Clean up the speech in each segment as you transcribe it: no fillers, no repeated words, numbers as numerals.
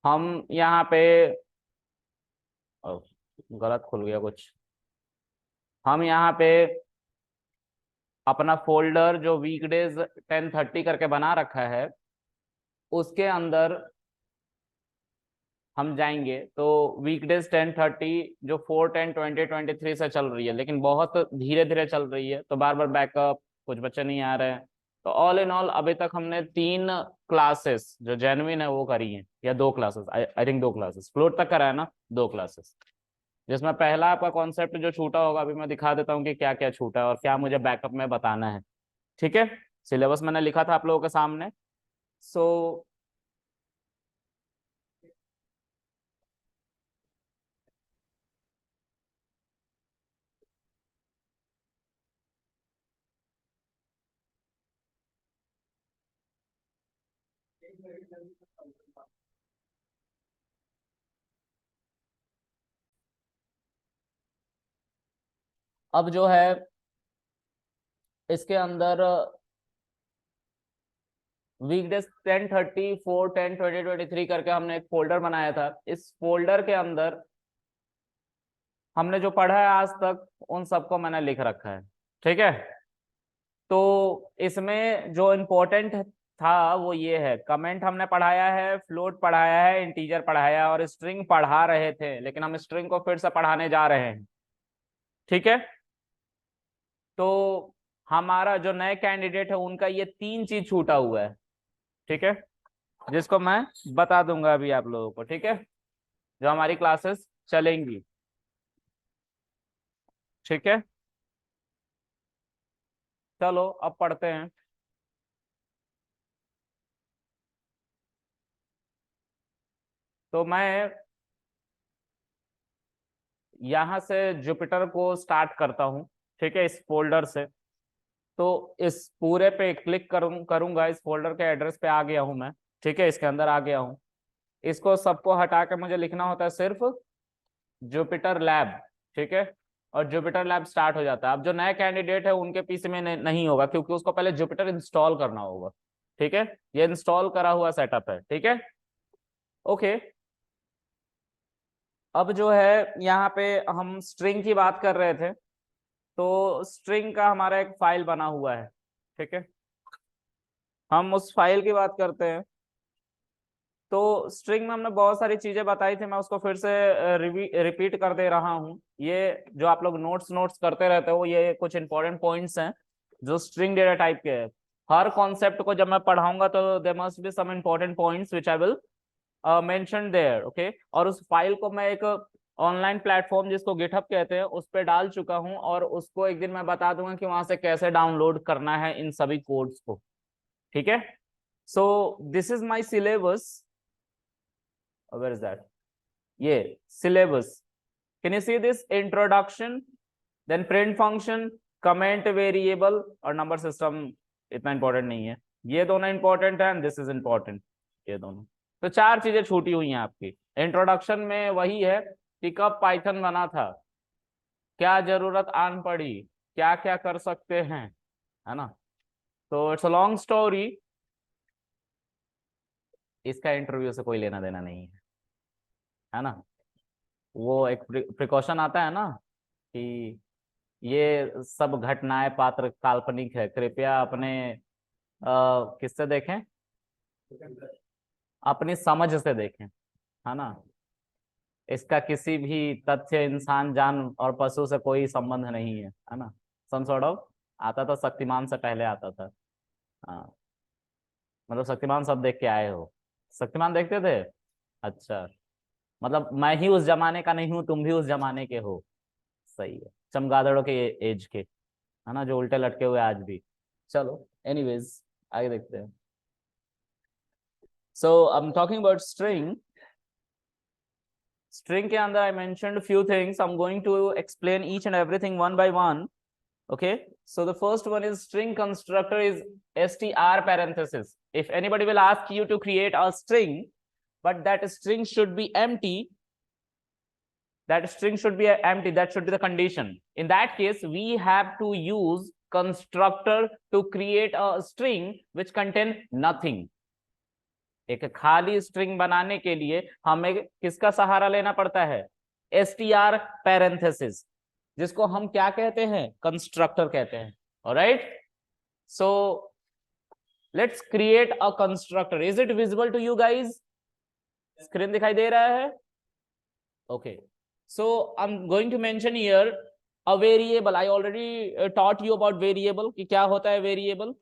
हम यहाँ पे गलत खुल गया कुछ। हम यहाँ पे अपना फोल्डर जो वीकडेज 10:30 करके बना रखा है उसके अंदर हम जाएंगे तो वीकडेज 10:30 जो 4/10/2023 से चल रही है, लेकिन बहुत धीरे धीरे चल रही है तो बार बार बैकअप, कुछ बच्चे नहीं आ रहे हैं। तो ऑल इन ऑल अभी तक हमने 3 क्लासेस जो जेन्युइन है वो करी हैं, या 2 classes, I think 2 classes float तक करा है ना, 2 क्लासेस। जिसमें पहला आपका कॉन्सेप्ट जो छूटा होगा अभी मैं दिखा देता हूँ कि क्या क्या छूटा है और क्या मुझे बैकअप में बताना है। ठीक है, सिलेबस मैंने लिखा था आप लोगों के सामने। सो अब जो है इसके अंदर वीकडेज 10:30 4/10/2023 करके हमने एक फोल्डर बनाया था। इस फोल्डर के अंदर हमने जो पढ़ा है आज तक उन सबको मैंने लिख रखा है। ठीक है, तो इसमें जो इम्पोर्टेंट था वो ये है, कमेंट हमने पढ़ाया है, फ्लोट पढ़ाया है, इंटीजर पढ़ाया है और स्ट्रिंग पढ़ा रहे थे, लेकिन हम स्ट्रिंग को फिर से पढ़ाने जा रहे हैं। ठीक है, तो हमारा जो नए कैंडिडेट है उनका ये 3 चीज छूटा हुआ है। ठीक है, जिसको मैं बता दूंगा अभी आप लोगों को। ठीक है, जो हमारी क्लासेस चलेंगी। ठीक है, चलो अब पढ़ते हैं। तो मैं यहां से जुपिटर को स्टार्ट करता हूं। ठीक है, इस फोल्डर से। तो इस पूरे पे क्लिक करूंगा, इस फोल्डर के एड्रेस पे आ गया हूं मैं। ठीक है, इसके अंदर आ गया हूं। इसको सबको हटा के मुझे लिखना होता है सिर्फ जुपिटर लैब। ठीक है, और जुपिटर लैब स्टार्ट हो जाता है। अब जो नया कैंडिडेट है उनके पीसी में नहीं होगा क्योंकि उसको पहले जुपिटर इंस्टॉल करना होगा। ठीक है, ये इंस्टॉल करा हुआ सेटअप है। ठीक है, ओके। अब जो है यहाँ पे हम स्ट्रिंग की बात कर रहे थे, तो स्ट्रिंग का हमारा एक फाइल बना हुआ है। ठीक है, हम उस फाइल की बात करते हैं। तो स्ट्रिंग में हमने बहुत सारी चीजें बताई थी, मैं उसको फिर से रिपीट कर दे रहा हूँ। ये जो आप लोग नोट्स नोट्स करते रहते हो, ये कुछ इंपॉर्टेंट पॉइंट्स हैं जो स्ट्रिंग डेटा टाइप के हैं। हर कॉन्सेप्ट को जब मैं पढ़ाऊंगा तो there must be some important points which I will mention there. Okay, और उस फाइल को मैं एक ऑनलाइन प्लेटफॉर्म जिसको गिटहब कहते हैं उस पर डाल चुका हूँ, और उसको एक दिन मैं बता दूंगा कि वहां से कैसे डाउनलोड करना है इन सभी कोड्स को। ठीक है, so this is my syllabus. Where is that? ये syllabus. Can you see this? Introduction, then print function, comment variable और नंबर सिस्टम इतना इंपॉर्टेंट नहीं है। ये दोनों इंपॉर्टेंट है एंड दिस इज इंपॉर्टेंट, ये दोनों। तो 4 चीजें छूटी हुई हैं आपकी। इंट्रोडक्शन में वही है कि कब पाइथन बना था, क्या जरूरत आन पड़ी, क्या क्या कर सकते हैं, है ना। तो इट्स अ लॉन्ग स्टोरी, इसका इंटरव्यू से कोई लेना देना नहीं है ना। वो एक प्रिकॉशन आता है ना कि ये सब घटनाएं पात्र काल्पनिक है, कृपया अपने किससे देखें, अपनी समझ से देखें, है ना। इसका किसी भी तथ्य, इंसान, जान और पशु से कोई संबंध नहीं है ना। सम सॉर्ट ऑफ आता था, शक्तिमान से पहले आता था। हाँ, मतलब शक्तिमान सब देख के आए हो? शक्तिमान देखते थे? अच्छा, मतलब मैं ही उस जमाने का नहीं हूँ, तुम भी उस जमाने के हो। सही है, चमगादड़ों के एज के, है ना, जो उल्टे लटके हुए आज भी। चलो एनीवेज, आगे देखते हैं। So I am talking about string. String के अंदर I mentioned few things, I am going to explain each and everything one by one. Okay, so the first one is string constructor is str parenthesis. If anybody will ask you to create a string, but that string should be empty, that string should be empty, that should be the condition. In that case, we have to use constructor to create a string which contain nothing. एक खाली string बनाने के लिए हमें किसका सहारा लेना पड़ता है? str पैरेंथेसिस, जिसको हम क्या कहते हैं? कंस्ट्रक्टर कहते हैं। Alright, so let's create a constructor. Is it visible to you guys? Screen दिखाई दे रहा है? Okay, so I am going to mention here a variable. I already taught you about variable कि क्या होता है variable.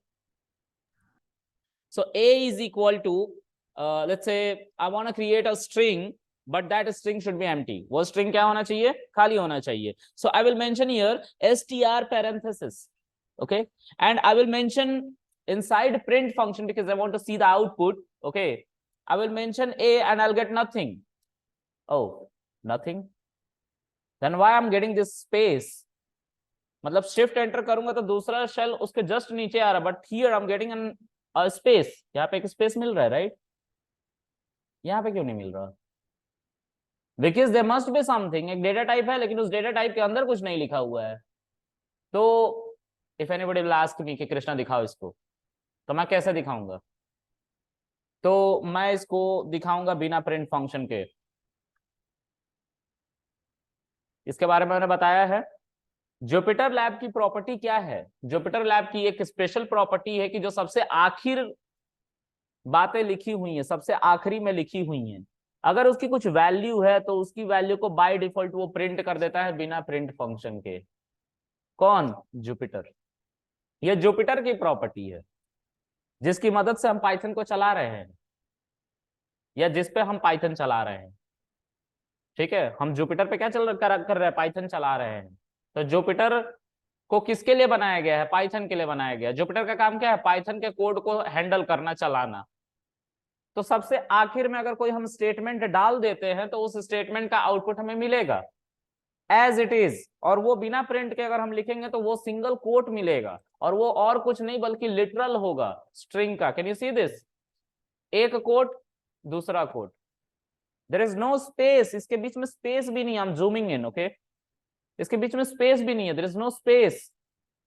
So A is equal to, let's say I want to create a string, but that string should be empty. वो string क्या होना चाहिए? खाली होना चाहिए. So I will mention here str parenthesis, okay, and I will mention inside print function because I want to see the output. Okay, I will mention A and I'll get nothing. Oh, nothing. Then why I'm getting this space? मतलब shift enter करूंगा तो दूसरा shell उसके just नीचे आ रहा, but here I am getting an space. यहाँ पे एक स्पेस मिल रहा है, राइट? यहाँ पे क्यों नहीं मिल रहा? Because there must be something. एक डेटा टाइप है लेकिन उस डेटा टाइप के अंदर कुछ नहीं लिखा हुआ है। तो if anybody will ask me कि कृष्णा दिखाओ इसको, तो मैं कैसे दिखाऊंगा? तो मैं इसको दिखाऊंगा बिना प्रिंट फंक्शन के। इसके बारे में मैंने बताया है। जुपिटर लैब की प्रॉपर्टी क्या है? जुपिटर लैब की एक स्पेशल प्रॉपर्टी है कि जो सबसे आखिर बातें लिखी हुई हैं, सबसे आखिरी में लिखी हुई हैं, अगर उसकी कुछ वैल्यू है तो उसकी वैल्यू को बाय डिफॉल्ट वो प्रिंट कर देता है बिना प्रिंट फंक्शन के। कौन? जुपिटर। ये जुपिटर की प्रॉपर्टी है जिसकी मदद से हम पाइथन को चला रहे हैं, या जिस पे हम पाइथन चला रहे हैं। ठीक है, हम जुपिटर पे क्या कर रहे हैं? पाइथन चला रहे हैं। तो जुपिटर को किसके लिए बनाया गया है? पाइथन के लिए बनाया गया है। जुपिटर का काम क्या है? पाइथन के कोड को हैंडल करना, चलाना। तो सबसे आखिर में अगर कोई हम स्टेटमेंट डाल देते हैं तो उस स्टेटमेंट का आउटपुट हमें मिलेगा एज इट इज, और वो बिना प्रिंट के अगर हम लिखेंगे तो वो सिंगल कोट मिलेगा, और वो और कुछ नहीं बल्कि लिटरल होगा स्ट्रिंग का। Can you see this? एक कोट, दूसरा quote, there is no space. इसके बीच में स्पेस भी नहीं। I am zooming in, okay, इसके बीच में स्पेस भी नहीं है। There is no space.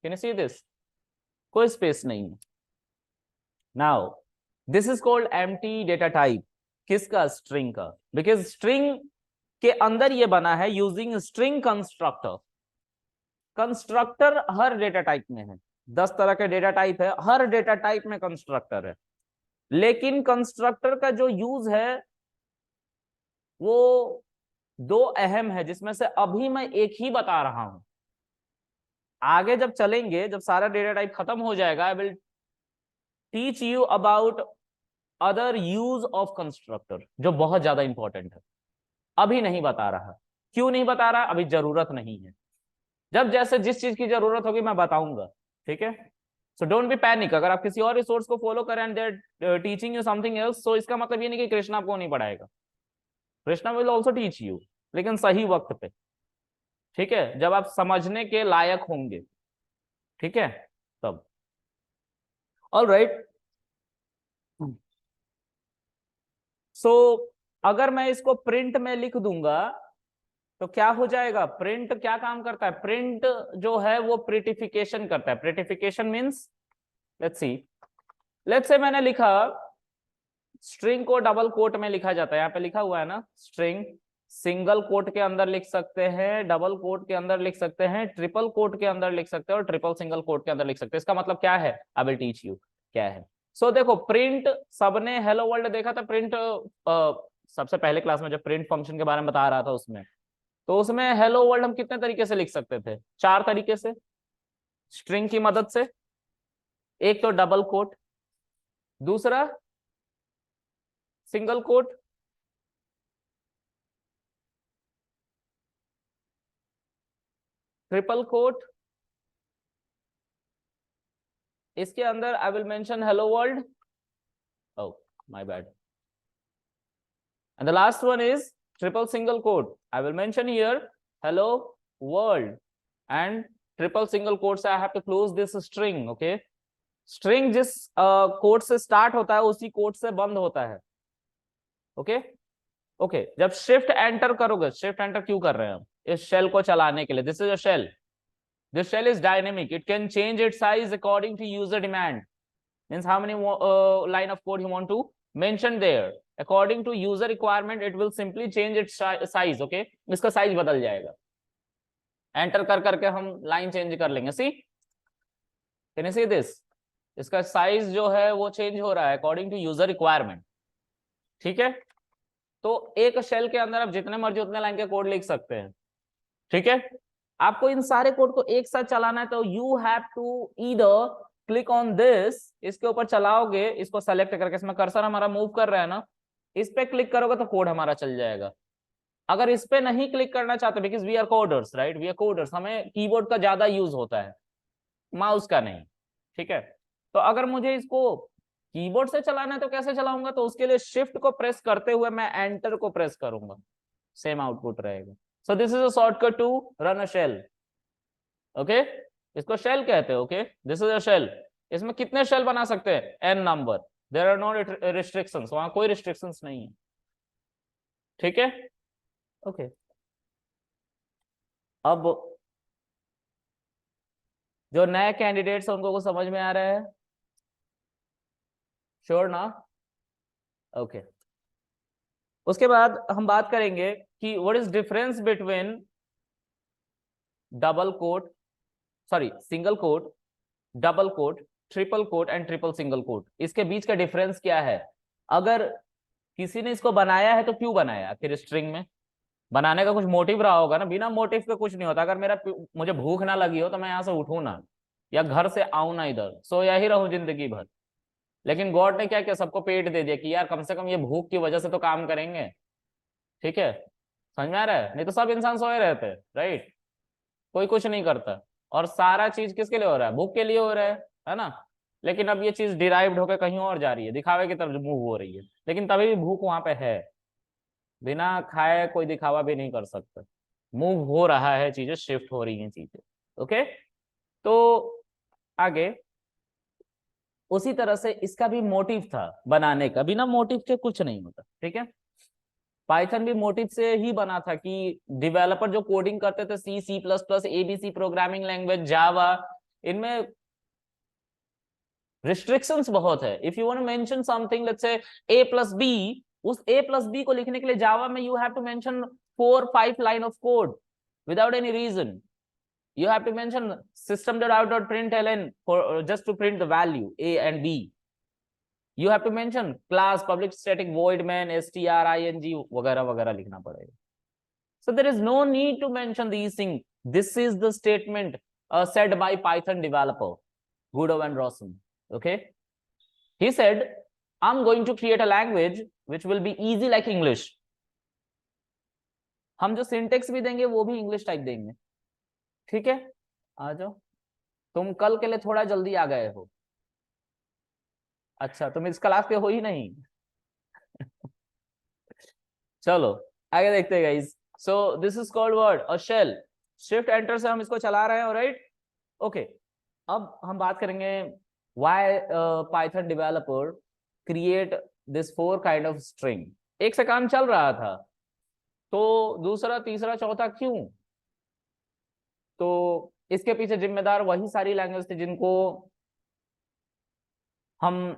Can you see this? कोई स्पेस नहीं है। Now this is called empty data type. किसका? स्ट्रिंग का। बिकॉज स्ट्रिंग के अंदर ये बना है यूजिंग स्ट्रिंग कंस्ट्रक्टर। कंस्ट्रक्टर हर डेटा टाइप में है। 10 तरह के डेटा टाइप है, हर डेटा टाइप में कंस्ट्रक्टर है। लेकिन कंस्ट्रक्टर का जो यूज है वो दो अहम है, जिसमें से अभी मैं एक ही बता रहा हूं। आगे जब चलेंगे, जब सारा डेटा टाइप खत्म हो जाएगा, I will teach you about other use of constructor, जो बहुत ज्यादा इंपॉर्टेंट है। अभी नहीं बता रहा। क्यों नहीं बता रहा? अभी जरूरत नहीं है। जब जैसे जिस चीज की जरूरत होगी मैं बताऊंगा। ठीक है, सो डोंट बी पैनिक। अगर आप किसी और रिसोर्स को फॉलो करें and they are teaching you something else, तो इसका मतलब ये नहीं कि कृष्णा आपको नहीं पढ़ाएगा। Krishna will also teach you, लेकिन सही वक्त पे। ठीक है, जब आप समझने के लायक होंगे। ठीक है, तब। ऑलराइट, सो अगर मैं इसको प्रिंट में लिख दूंगा तो क्या हो जाएगा? प्रिंट क्या काम करता है? प्रिंट जो है वो प्रिटिफिकेशन करता है। प्रिटिफिकेशन मींस, लेट्स से मैंने लिखा, स्ट्रिंग को डबल कोट में लिखा जाता है। यहाँ पे लिखा हुआ है ना, स्ट्रिंग सिंगल कोट के अंदर लिख सकते हैं, डबल कोट के अंदर लिख सकते हैं, ट्रिपल कोट के अंदर लिख सकते हैं, और ट्रिपल सिंगल कोट के अंदर लिख सकते हैं। इसका मतलब क्या है? आई विल टीच यू क्या है। सो देखो, प्रिंट, सबने हेलो वर्ल्ड देखा था। प्रिंट सबसे पहले क्लास में जब प्रिंट फंक्शन के बारे में बता रहा था उसमें, तो उसमें हेलो वर्ल्ड हम कितने तरीके से लिख सकते थे? 4 तरीके से, स्ट्रिंग की मदद से। एक तो डबल कोट, दूसरा सिंगल कोट, ट्रिपल कोट, इसके अंदर आई will mention hello world, oh my bad, and the last one is triple single quote. I will mention here hello world, and triple single quotes I have to close this string. okay, string जिस code से start होता है उसी code से बंद होता है। Okay okay, जब शिफ्ट एंटर करोगे, शिफ्ट एंटर क्यों कर रहे हैं हम? इस शेल को चलाने के लिए। This is a shell, this shell is dynamic, it can change its size according to user demand. Means how many line of code you want to mention there according to user requirement it will simply change its size. Okay, इसका size बदल जाएगा, enter कर करके हम line change कर लेंगे। सी can you see this, इसका size जो है वो चेंज हो रहा है अकॉर्डिंग टू यूजर रिक्वायरमेंट। ठीक है, तो एक शेल के अंदर आप जितने मर्जी उतने लाइन के कोड लिख सकते हैं। ठीक है, आपको इन सारे कोड को एक साथ चलाना है तो you have to either click on this, इसके ऊपर चलाओगे, इसको सेलेक्ट करके, इसमें कर्सर हमारा मूव कर रहा है ना, इस पे क्लिक करोगे तो कोड हमारा चल जाएगा। अगर इस पे नहीं क्लिक करना चाहते, because we are coders, right, we are coders, हमें कीबोर्ड का ज्यादा यूज होता है, माउस का नहीं। ठीक है, तो अगर मुझे इसको कीबोर्ड से चलाना है तो कैसे चलाऊंगा, तो उसके लिए शिफ्ट को प्रेस करते हुए मैं एंटर को प्रेस करूंगा, सेम आउटपुट रहेगा। So this is a shortcut to run a shell. Okay, इसको शेल कहते हैं। Okay, this is a shell. इसमें कितने शेल बना सकते हैं, N number, there are no restrictions, वहां कोई रिस्ट्रिक्शंस नहीं है। ठीक है, ओके, अब जो नए कैंडिडेट्स हैं उनको को समझ में आ रहा है, श्योर ना? ओके, उसके बाद हम बात करेंगे कि what is difference between double quote, sorry single quote, double quote, triple quote and triple single quote, इसके बीच का डिफरेंस क्या है। अगर किसी ने इसको बनाया है तो क्यों बनाया, आखिर स्ट्रिंग में बनाने का कुछ मोटिव रहा होगा ना, बिना मोटिव के कुछ नहीं होता। अगर मुझे भूख ना लगी हो तो मैं यहाँ से उठूं ना, या घर से आऊं ना इधर, सोया ही रहूं जिंदगी भर। लेकिन गॉड ने क्या किया, सबको पेट दे दिया कि यार कम से कम ये भूख की वजह से तो काम करेंगे। ठीक है, समझ में आ रहा है? नहीं तो सब इंसान सोए रहते हैं, राइट, कोई कुछ नहीं करता। और सारा चीज किसके लिए हो रहा है, भूख के लिए हो रहा है ना। लेकिन अब ये चीज डिराइव्ड होकर कहीं और जा रही है, दिखावे की तरफ मूव हो रही है, लेकिन तभी भी भूख वहां पे है, बिना खाए कोई दिखावा भी नहीं कर सकता। मूव हो रहा है, चीजें शिफ्ट हो रही हैं चीजें। ओके, तो आगे उसी तरह से इसका भी मोटिव था बनाने का, बिना मोटिव के कुछ नहीं होता। ठीक है, पाइथन भी मोटिव से ही बना था कि डेवलपर जो कोडिंग करते थे, C, C plus plus, ABC programming language, Java, इनमें रिस्ट्रिक्शंस बहुत है। If you want to mention something, let's say a plus B, उस a प्लस बी को लिखने के लिए जावा में you have to mention 4-5 line of code without any reason. You have to mention system.out.println for just to print the value a and b. You have to mention class public static void main string वगैरह वगैरह लिखना पड़ेगा। So there is no need to mention these things. This is the statement said by Python developer Guido van Rossum. Okay, he said, I'm going to create a language which will be easy like English. हम जो syntax भी देंगे वो भी English type देंगे। ठीक है, आ जाओ, तुम कल के लिए थोड़ा जल्दी आ गए हो। अच्छा, तुम इस क्लास के हो ही नहीं। चलो आगे देखते हैं guys. So this is called word a shell. Shift enter से हम इसको चला रहे हैं, राइट। ओके, अब हम बात करेंगे why Python developer create this 4 kind of string. एक से काम चल रहा था तो दूसरा तीसरा चौथा क्यों, तो इसके पीछे जिम्मेदार वही सारी लैंग्वेज थी जिनको हम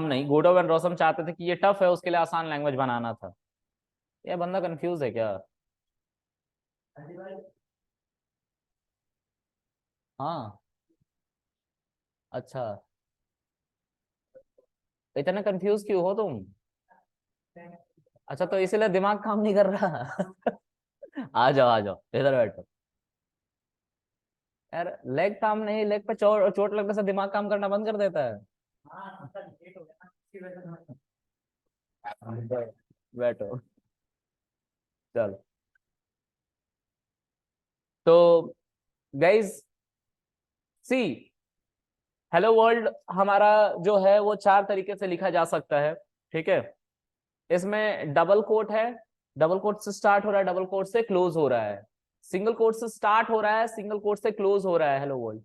नहीं, गुडो एंड रोसम चाहते थे कि ये टफ है, उसके लिए आसान लैंग्वेज बनाना था। ये बंदा कंफ्यूज है क्या? हाँ, अच्छा, इतने कंफ्यूज क्यों हो तुम? अच्छा, तो इसीलिए दिमाग काम नहीं कर रहा। आ जाओ आ जाओ, इधर बैठो। यार लेग काम नहीं, लेग पे चोट चोट लगने से दिमाग काम करना बंद कर देता है। बैठो, चलो। तो गाइज सी, हेलो वर्ल्ड हमारा जो है वो 4 तरीके से लिखा जा सकता है। ठीक है, इसमें डबल कोट है, डबल कोट से स्टार्ट हो रहा है, डबल कोट से क्लोज हो रहा है। सिंगल कोट से स्टार्ट हो रहा है, सिंगल कोट से क्लोज हो रहा है, हेलो वर्ल्ड।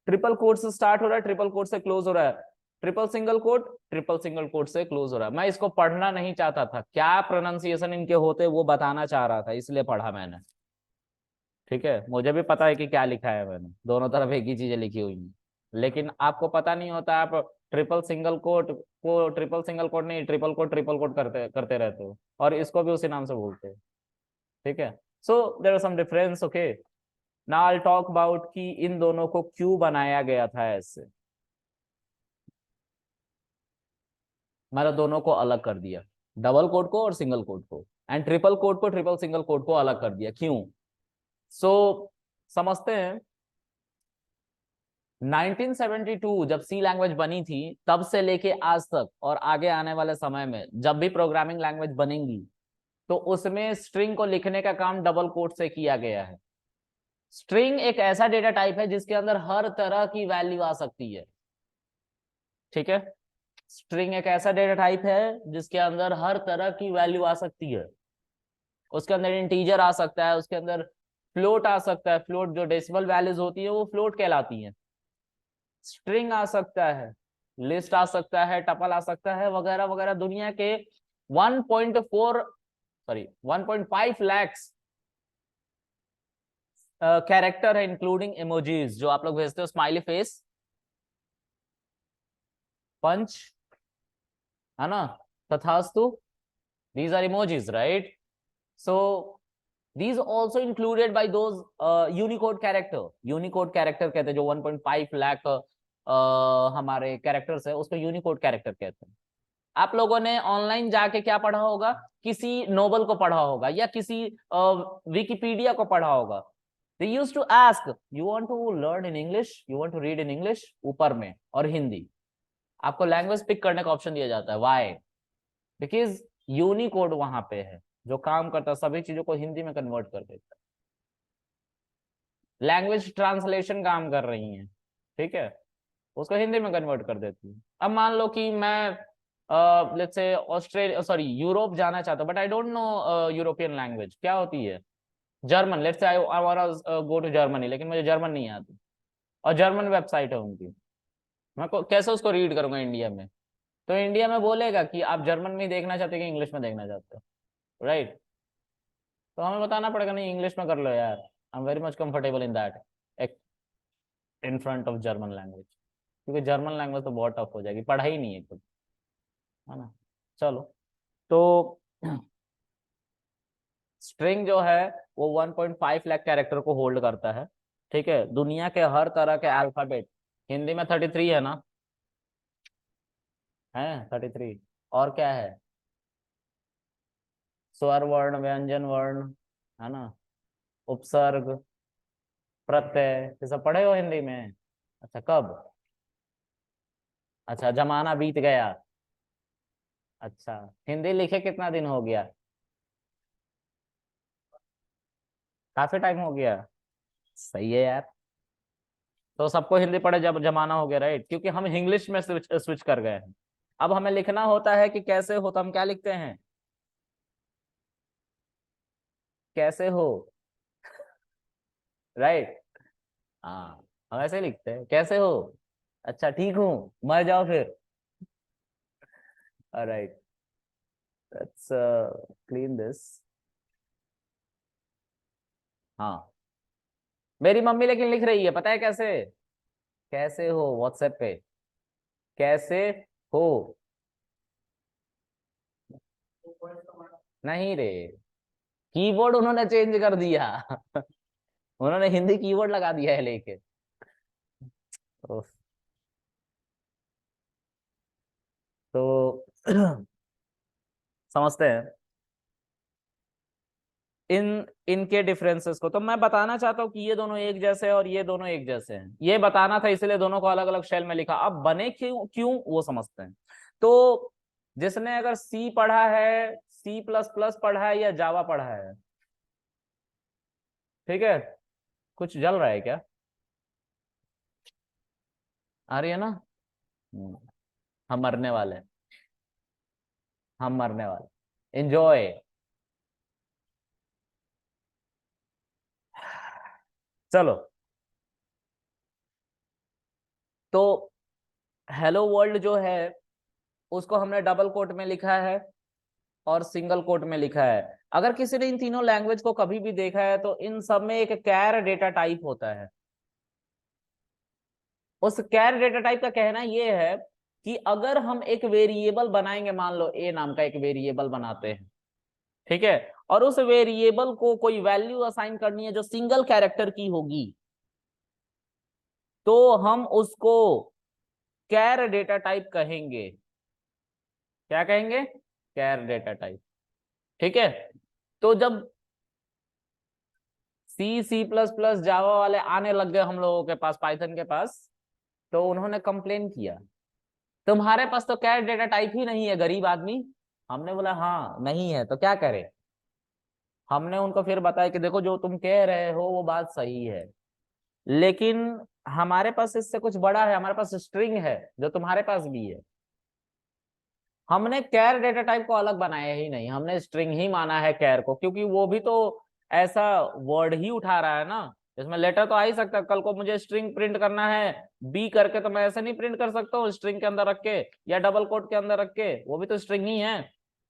ट्रिपल कोट से स्टार्ट हो रहा है, ट्रिपल कोट से क्लोज हो रहा है। Triple single quote, triple single coat से क्लोज हो रहा है। मैं इसको पढ़ना नहीं चाहता था, क्या प्रोनाउंसिएशन इनके होते वो बताना चाह रहा था, इसलिए पढ़ा मैंने। ठीक है, मुझे भी पता है कि क्या लिखा है मैंने, दोनों तरफ एक ही चीजें लिखी हुई हैं, लेकिन आपको पता नहीं होता, आप ट्रिपल सिंगल कोट को ट्रिपल सिंगल कोट नहीं, ट्रिपल कोट करते करते रहते हो, और इसको भी उसी नाम से बोलते हो। ठीक है, so there are some difference. Okay, now I talk about कि इन दोनों को क्यों बनाया गया था ऐसे, मतलब दोनों को अलग कर दिया, डबल कोट को और सिंगल कोट को, एंड ट्रिपल कोट को ट्रिपल सिंगल कोट को अलग कर दिया, क्यों? सो समझते हैं। 1972 जब सी लैंग्वेज बनी थी, तब से लेके आज तक और आगे आने वाले समय में जब भी प्रोग्रामिंग लैंग्वेज बनेंगी, तो उसमें स्ट्रिंग को लिखने का काम डबल कोट से किया गया है। स्ट्रिंग एक ऐसा डेटा टाइप है जिसके अंदर हर तरह की वैल्यू आ सकती है। ठीक है, स्ट्रिंग एक ऐसा डेटा टाइप है जिसके अंदर हर तरह की वैल्यू आ सकती है। उसके अंदर इंटीजर आ सकता है, उसके अंदर फ्लोट आ सकता है, फ्लोट जो डेसिमल वैल्यूज होती है वो फ्लोट कहलाती है। स्ट्रिंग आ सकता है, लिस्ट आ सकता है, टपल आ सकता है, वगैरह वगैरह। दुनिया के 1.5 लैक्स कैरेक्टर है, इंक्लूडिंग इमोजीज जो आप लोग भेजते हो, स्माइली फेस, पंच, है ना, तथास्तु, these are emojis, right? So these also included by those unicode character, unicode character कहते हैं, जो 1.5 लाख हमारे कैरेक्टर्स है उसको यूनिकोड कैरेक्टर कहते हैं। आप लोगों ने ऑनलाइन जाके क्या पढ़ा होगा, किसी नोबल को पढ़ा होगा या किसी विकिपीडिया को पढ़ा होगा। They used to ask, you want to learn in English, you want to read in English, ऊपर में, और हिंदी, आपको लैंग्वेज पिक करने का ऑप्शन दिया जाता है। वाई? बिकॉज यूनिकोड वहां पे है जो काम करता है, सभी चीजों को हिंदी में कन्वर्ट कर देता है। लैंग्वेज ट्रांसलेशन काम कर रही है, ठीक है, उसको हिंदी में कन्वर्ट कर देती है। अब मान लो कि मैं let's say Australia, sorry, Europe जाना चाहता हूँ, but I don't know European language क्या होती है। German, let's say I want go to Germany, लेकिन मुझे जर्मन नहीं आती, और जर्मन वेबसाइट है उनकी, मैं कैसे उसको रीड करूंगा इंडिया में? तो इंडिया में बोलेगा कि आप जर्मन में देखना चाहते हो कि इंग्लिश में देखना चाहते हो, राइट? तो हमें बताना पड़ेगा, नहीं इंग्लिश में कर लो यार, I am very much comfortable in that, in front of German language, क्योंकि जर्मन लैंग्वेज तो बहुत टफ हो जाएगी, पढ़ाई नहीं है कुछ, है ना। चलो, तो स्ट्रिंग जो है वो 1.5 लाख कैरेक्टर को होल्ड करता है। ठीक है, दुनिया के हर तरह के अल्फाबेट, हिंदी में 33 है ना, है 33, और क्या है, स्वर वर्ण, व्यंजन वर्ण, है ना, उपसर्ग, प्रत्यय, ये सब पढ़े हो हिंदी में? अच्छा, कब? अच्छा, जमाना बीत गया। अच्छा, हिंदी लिखे कितना दिन हो गया? काफी टाइम हो गया। सही है यार, तो सबको हिंदी पढ़े जब जमाना हो गया, राइट? क्योंकि हम इंग्लिश में स्विच स्विच कर गए हैं। अब हमें लिखना होता है कि कैसे हो, तो हम क्या लिखते हैं? कैसे हो, राइट? हाँ, हम ऐसे लिखते हैं, कैसे हो, अच्छा ठीक हूँ, मर जाओ फिर। Right, let's clean this. हाँ, मेरी मम्मी लेकिन लिख रही है, पता है कैसे? कैसे हो व्हाट्सएप पे, कैसे हो। नहीं रे, कीबोर्ड उन्होंने चेंज कर दिया उन्होंने हिंदी कीबोर्ड लगा दिया है लेके। उफ, तो समझते हैं इन इनके डिफरेंसेस को। तो मैं बताना चाहता हूँ कि ये दोनों एक जैसे हैं और ये दोनों एक जैसे हैं, ये बताना था, इसलिए दोनों को अलग अलग शेल में लिखा। अब बने क्यों क्यों वो समझते हैं। तो जिसने अगर सी पढ़ा है, सी प्लस प्लस पढ़ा है, या जावा पढ़ा है, ठीक है, कुछ जल रहा है क्या? आ रही है ना? हम्म, हम मरने वाले हैं, हम मरने वाले, एंजॉय। चलो, तो हेलो वर्ल्ड जो है उसको हमने डबल कोट में लिखा है और सिंगल कोट में लिखा है। अगर किसी ने इन तीनों लैंग्वेज को कभी भी देखा है तो इन सब में एक कैर डेटा टाइप होता है। उस कैर डेटा टाइप का कहना यह है कि अगर हम एक वेरिएबल बनाएंगे, मान लो ए नाम का एक वेरिएबल बनाते हैं, ठीक है, और उस वेरिएबल को कोई वैल्यू असाइन करनी है जो सिंगल कैरेक्टर की होगी, तो हम उसको कैर डेटा टाइप कहेंगे। क्या कहेंगे? Char data type. ठीक है, तो जब सी प्लस प्लस जावा वाले आने लग गए हम लोगों के पास, पाइथन के पास, तो उन्होंने कंप्लेन किया तुम्हारे पास तो कैर डेटा टाइप ही नहीं है गरीब आदमी। हमने बोला हाँ नहीं है, तो क्या करें? हमने उनको फिर बताया कि देखो जो तुम कह रहे हो वो बात सही है, लेकिन हमारे पास इससे कुछ बड़ा है, हमारे पास स्ट्रिंग है जो तुम्हारे पास भी है। हमने कैर डेटा टाइप को अलग बनाया ही नहीं, हमने स्ट्रिंग ही माना है कैर को, क्योंकि वो भी तो ऐसा वर्ड ही उठा रहा है ना, इसमें लेटर तो आ ही सकता है। कल को मुझे स्ट्रिंग प्रिंट करना है बी करके, तो मैं ऐसे नहीं प्रिंट कर सकता हूँ स्ट्रिंग के अंदर रख के या डबल कोट के अंदर रख के, वो भी तो स्ट्रिंग ही है।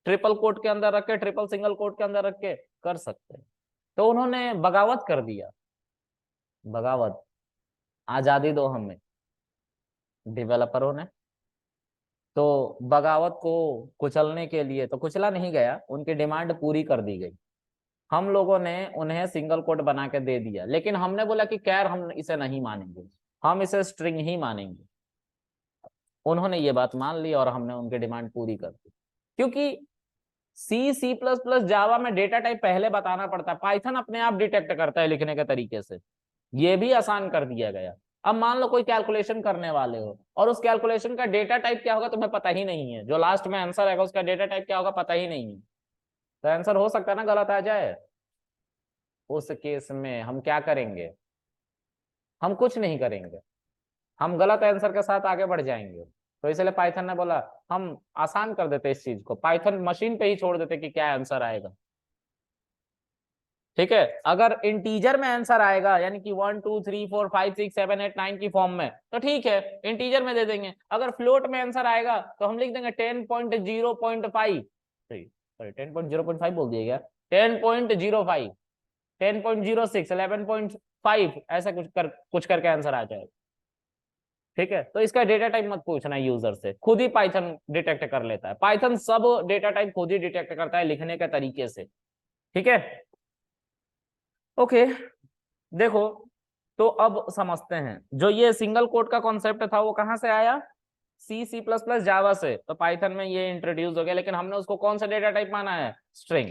ट्रिपल कोट के अंदर रख के, ट्रिपल सिंगल कोट के अंदर रख के कर सकते हैं। तो उन्होंने बगावत कर दिया, बगावत, आजादी दो हमें डेवलपरों ने। तो बगावत को कुचलने के लिए, तो कुचला नहीं गया, उनकी डिमांड पूरी कर दी गई। हम लोगों ने उन्हें सिंगल कोट बना के दे दिया, लेकिन हमने बोला कि कैर हम इसे नहीं मानेंगे, हम इसे स्ट्रिंग ही मानेंगे। उन्होंने ये बात मान ली और हमने उनकी डिमांड पूरी कर दी। क्योंकि सी प्लस प्लस जावा में डेटा टाइप पहले बताना पड़ता है, पाइथन अपने आप डिटेक्ट करता है लिखने के तरीके से, ये भी आसान कर दिया गया। अब मान लो कोई कैलकुलेशन करने वाले हो और उस कैलकुलेशन का डेटा टाइप क्या होगा तुम्हें पता ही नहीं है, जो लास्ट में आंसर आएगा उसका डेटा टाइप क्या होगा पता ही नहीं है, तो आंसर हो सकता है ना गलत आ जाए। उस केस में हम क्या करेंगे? हम कुछ नहीं करेंगे, हम गलत आंसर के साथ आगे बढ़ जाएंगे। तो इसलिए पाइथन ने बोला हम आसान कर देते इस चीज को, पाइथन मशीन पे ही छोड़ देते कि क्या आंसर आएगा। ठीक है, अगर इंटीजर में आंसर आएगा यानी कि 1 2 3 4 5 6 7 8 9 की फॉर्म में, तो ठीक है इंटीजर में दे देंगे। अगर फ्लोट में आंसर आएगा तो हम लिख देंगे 10.0.5, सॉरी 10.0.5 बोल दिया गया, 10.05, 10.06, 11.5, ऐसा कुछ करके आंसर आ जाएगा। ठीक है, तो इसका डेटा टाइप मत पूछना यूजर से, खुद ही पाइथन डिटेक्ट कर लेता है, पाइथन सब डेटा टाइप खुद ही डिटेक्ट करता है लिखने के तरीके से। ठीक है, ओके, देखो, तो अब समझते हैं जो ये सिंगल कोड का कॉन्सेप्ट था वो कहां से आया? सी प्लस प्लस जावा से। तो पाइथन में ये इंट्रोड्यूस हो गया, लेकिन हमने उसको कौन सा डेटा टाइप माना है? स्ट्रिंग।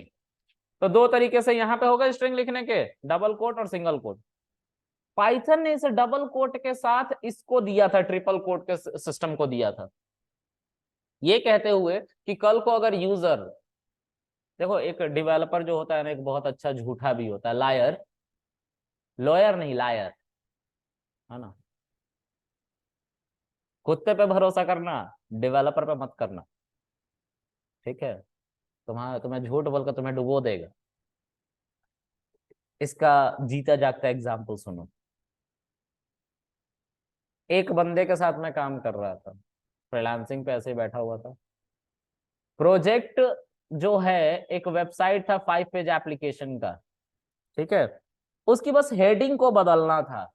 तो दो तरीके से यहाँ पे होगा स्ट्रिंग लिखने के, डबल कोट और सिंगल कोट। पाइथन ने इसे डबल कोट के साथ इसको दिया था, ट्रिपल कोट के सिस्टम को दिया था, ये कहते हुए कि कल को अगर यूजर, देखो एक डेवलपर जो होता है ना एक बहुत अच्छा झूठा भी होता है, लायर, लॉयर नहीं लायर, है ना। कुत्ते पे भरोसा करना, डेवलपर पे मत करना। ठीक है, तुम्हें झूठ बोलकर तुम्हें डुबो देगा। इसका जीता जागता एग्जाम्पल सुनो। एक बंदे के साथ मैं काम कर रहा था, फ्रीलांसिंग पे ऐसे ही बैठा हुआ था। प्रोजेक्ट जो है एक वेबसाइट था 5 पेज एप्लीकेशन का। ठीक है, उसकी बस हेडिंग को बदलना था,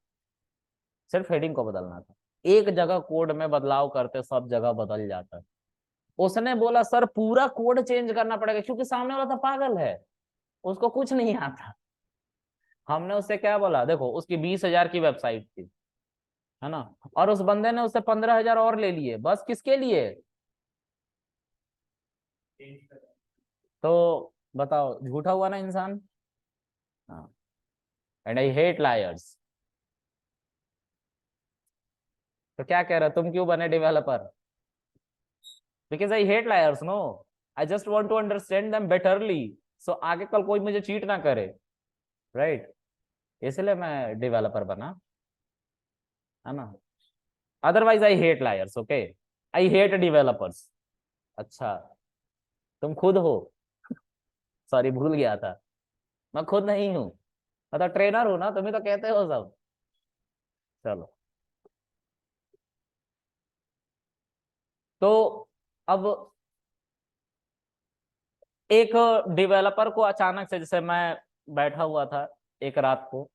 सिर्फ हेडिंग को बदलना था, एक जगह कोड में बदलाव करते सब जगह बदल जाता। उसने बोला सर पूरा कोड चेंज करना पड़ेगा, क्योंकि सामने वाला तो पागल है, उसको कुछ नहीं आता। हमने उससे क्या बोला, देखो उसकी 20,000 की वेबसाइट थी, है ना, और उस बंदे ने उससे 15,000 और ले लिए, बस किसके लिए? तो बताओ झूठा हुआ ना इंसान। हाँ, एंड आई हेट लायर्स। तो क्या कह रहे हो, तुम क्यों बने developer? Because I hate liars, no, I just want to understand them betterly, so आगे कल कोई मुझे चीट ना करे, राइट? इसलिए मैं डेवलपर बना, है ना। Otherwise I hate lawyers, okay, I hate developers. अच्छा, तुम खुद हो? सॉरी भूल गया था, मैं खुद नहीं हूँ, मैं तो ट्रेनर हूँ ना, तुम्ही तो कहते हो सब। चलो, तो अब एक डेवलपर को अचानक से, जैसे मैं बैठा हुआ था एक रात को,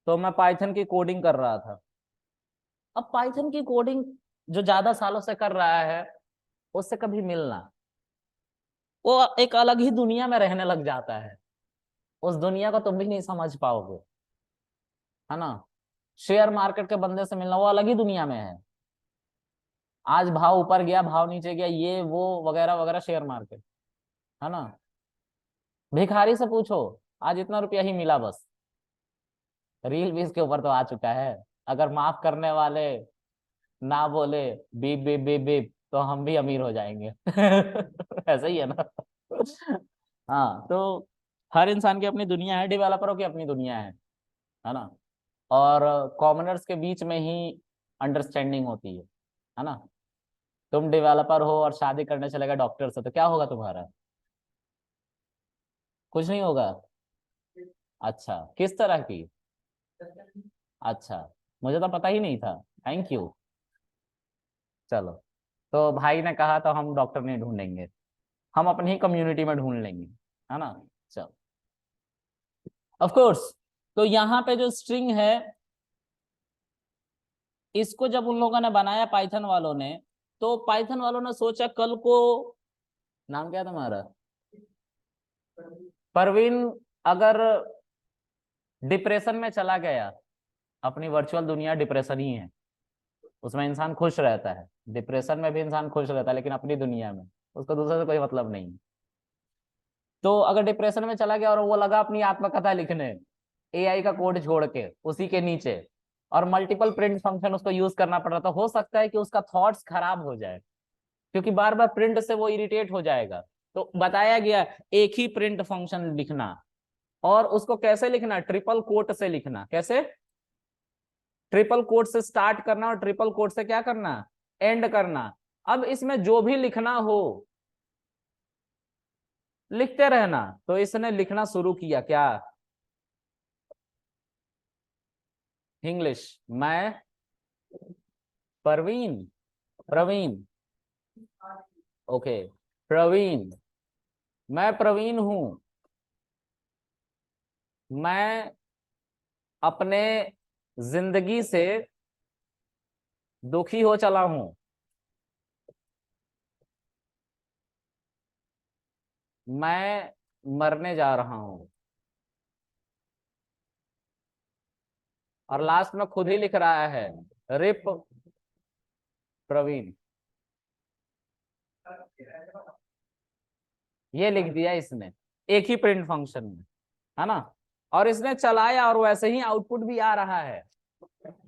तो मैं पाइथन की कोडिंग कर रहा था। अब पाइथन की कोडिंग जो ज्यादा सालों से कर रहा है उससे कभी मिलना, वो एक अलग ही दुनिया में रहने लग जाता है। उस दुनिया को तुम भी नहीं समझ पाओगे, है ना। शेयर मार्केट के बंदे से मिलना, वो अलग ही दुनिया में है। आज भाव ऊपर गया, भाव नीचे गया, ये वो वगैरह वगैरह, शेयर मार्केट, है ना। भिखारी से पूछो, आज इतना रुपया ही मिला बस। रील भी इसके ऊपर तो आ चुका है। अगर माफ करने वाले ना बोले बीप बीप बीप बीप, तो हम भी अमीर हो जाएंगे। ऐसा ही है ना। हाँ, तो हर इंसान की अपनी दुनिया है, डेवलपरों की अपनी दुनिया है ना। और कॉमनर्स के बीच में ही अंडरस्टैंडिंग होती है ना। तुम डेवलपर हो और शादी करने चलेगा डॉक्टर से, तो क्या होगा तुम्हारा? कुछ नहीं होगा। अच्छा, किस तरह की? अच्छा, मुझे तो पता ही नहीं था। Thank you. चलो, तो भाई ने कहा तो हम डॉक्टर नहीं ढूंढेंगे, हम अपनी ही कम्युनिटी में ढूंढ लेंगे, है ना। चलो, ऑफ कोर्स। तो यहाँ पे जो स्ट्रिंग है, इसको जब उन लोगों ने बनाया पाइथन वालों ने, तो पाइथन वालों ने सोचा कल को, नाम क्या है तुम्हारा? परवीन। अगर डिप्रेशन में चला गया, अपनी वर्चुअल दुनिया डिप्रेशन ही है, उसमें इंसान खुश रहता है, डिप्रेशन में भी इंसान खुश रहता है, लेकिन अपनी दुनिया में उसको दूसरे से कोई मतलब नहीं है। तो अगर डिप्रेशन में चला गया और वो लगा अपनी आत्मकथा लिखने, एआई का कोड छोड़ के उसी के नीचे, और मल्टीपल प्रिंट फंक्शन उसको यूज करना पड़ रहा, तो हो सकता है कि उसका थॉट्स खराब हो जाए, क्योंकि बार बार प्रिंट से वो इरिटेट हो जाएगा। तो बताया गया एक ही प्रिंट फंक्शन लिखना, और उसको कैसे लिखना? ट्रिपल कोट से लिखना। कैसे? ट्रिपल कोट से स्टार्ट करना और ट्रिपल कोट से क्या करना? एंड करना। अब इसमें जो भी लिखना हो लिखते रहना। तो इसने लिखना शुरू किया क्या? इंग्लिश। मैं परवीन, प्रवीण, ओके, प्रवीण, मैं प्रवीण हूं, मैं अपने जिंदगी से दुखी हो चला हूं, मैं मरने जा रहा हूं। और लास्ट में खुद ही लिख रहा है, रिप प्रवीण। ये लिख दिया इसने एक ही प्रिंट फंक्शन में, है ना। और इसने चलाया और वैसे ही आउटपुट भी आ रहा है।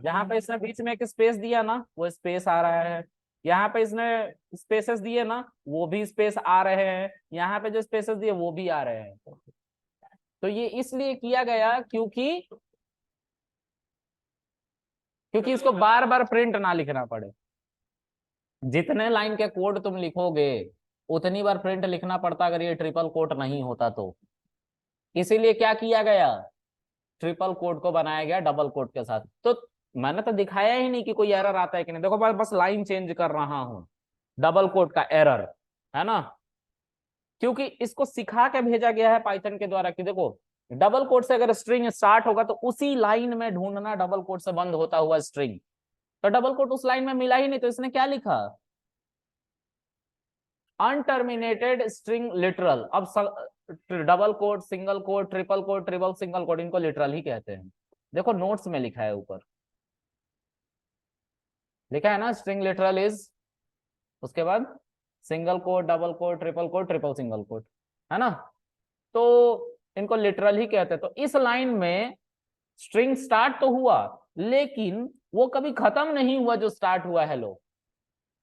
जहां पे इसने बीच में एक स्पेस दिया ना, वो स्पेस आ रहा है। यहाँ पे इसने स्पेसेस दिए ना, वो भी स्पेस आ रहे हैं। यहाँ पे जो स्पेसेस दिए वो भी आ रहे हैं। तो ये इसलिए किया गया क्योंकि इसको बार बार प्रिंट ना लिखना पड़े। जितने लाइन के कोड तुम लिखोगे उतनी बार प्रिंट लिखना पड़ता, अगर ये ट्रिपल कोट नहीं होता तो। इसीलिए क्या किया गया? ट्रिपल कोट को बनाया गया डबल कोट के साथ। तो मैंने तो दिखाया ही नहीं कि कोई एरर आता है कि नहीं। देखो बस बस लाइन चेंज कर रहा हूं, डबल कोट का एरर, है ना। क्योंकि इसको सिखा के भेजा गया है पाइथन के द्वारा कि देखो, डबल कोट से अगर स्ट्रिंग स्टार्ट होगा तो उसी लाइन में ढूंढना डबल कोट से बंद होता हुआ स्ट्रिंग। तो डबल कोट उस लाइन में मिला ही नहीं, तो इसने क्या लिखा? Unterminated string literal. अब double quote, single quote, triple quote, triple single quote, इनको लिटरल ही कहते हैं। देखो नोट्स में लिखा है ऊपर, लिखा है ना, स्ट्रिंग लिटरल इज, उसके बाद single quote, double quote, triple quote, triple single quote, है ना। तो इनको लिटरल ही कहते हैं। तो इस लाइन में स्ट्रिंग स्टार्ट तो हुआ, लेकिन वो कभी खत्म नहीं हुआ जो स्टार्ट हुआ हेलो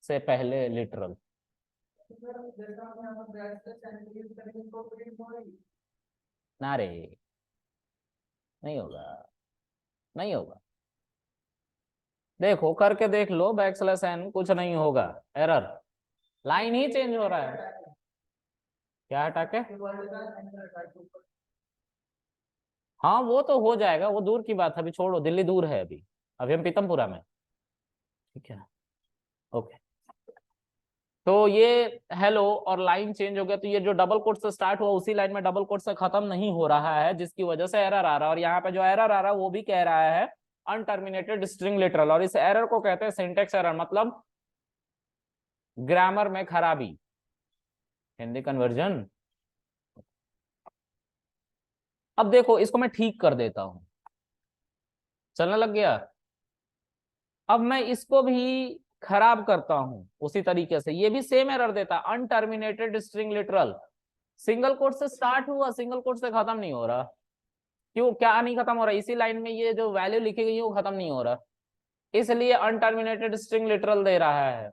से पहले लिटरल। ना रे, नहीं होगा, नहीं होगा। देखो करके देख लो, बैकस्लैश एन, कुछ नहीं होगा, एरर, लाइन ही चेंज हो रहा है। क्या हटा के? हाँ वो तो हो जाएगा, वो दूर की बात है, अभी छोड़ो, दिल्ली दूर है अभी। अभी हम पीतमपुरा में, ठीक है, ओके। तो ये हेलो और लाइन चेंज हो गया, तो ये जो डबल कोट से स्टार्ट हुआ उसी लाइन में डबल कोट से खत्म नहीं हो रहा है, जिसकी वजह से एरर आ रहा है। और यहाँ पे जो एरर आ रहा है वो भी कह रहा है अनटर्मिनेटेड स्ट्रिंग लिटरल, और इस एरर को कहते हैं सिंटेक्स एरर। मतलब ग्रामर में खराबी, हिंदी कन्वर्जन। अब देखो इसको मैं ठीक कर देता हूं, चलने लग गया। अब मैं इसको भी खराब करता हूं उसी तरीके से, ये भी सेम एरर देता, अनटर्मिनेटेड स्ट्रिंग लिटरल, सिंगल कोट से स्टार्ट हुआ, सिंगल कोट से खत्म नहीं हो रहा। क्यों, क्या नहीं खत्म हो रहा? इसी लाइन में ये जो वैल्यू लिखी गई है वो खत्म नहीं हो रहा, इसलिए अनटर्मिनेटेड स्ट्रिंग लिटरल दे रहा है।